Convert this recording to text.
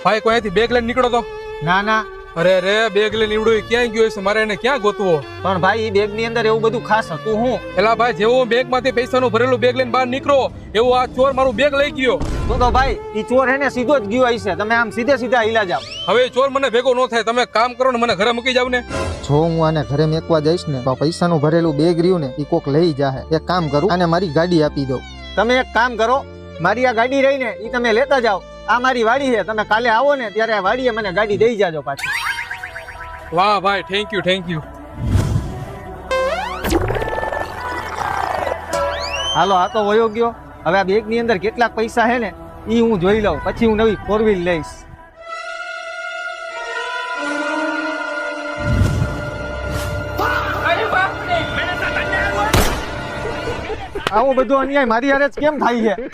ભાઈ કોઈ અહીંથી બેગ લઈને નીકળો તો. ના ના અરે રે બેગ લઈને નીવડું ક્યાં ગયો છે? મારે એને ક્યાં ગોતવો? પણ ભાઈ એ બેગ ની અંદર એવું બધું ખાસ હતું હું. એલા ભાઈ જેવો બેગ માંથી પૈસાનું ભરેલું બેગ લઈને બહાર નીકળો એવું આ ચોર મારું બેગ લઈ ગયો. તો ભાઈ ઈ ચોર હે ને સીધો જ ગયો હશે. તમે આમ સીધે સીધા હિલા જાવ. હવે ચોર મને ભેગો ન થાય. તમે કામ કરો ને મને ઘરે મૂકી જાવ ને. જો હું આને ઘરે મેકવા જઈશ ને તો પૈસાનું ભરેલું બેગ રહ્યું ને એ કોક લઈ જાહે. એક કામ કરું આને મારી ગાડી આપી દઉં. તમે એક કામ કરો, મારી આ ગાડી રહી ને ઈ તમે લેતા જાઓ. આ મારી વાડી છે, તમે કાલે આવો ને ત્યારે આ વાડીએ મને ગાડી દઈ જાજો પાછી. વાહ ભાઈ થેન્ક યુ થેન્ક યુ. હાલો આ તો વયો ગયો. હવે આ બેગ ની અંદર કેટલાક પૈસા હે ને ઈ હું જોઈ લઉં, પછી હું નવી 4 વ્હીલ લઈશ. આવું બધું અન્યાય મારી હારે જ કેમ થાય છે?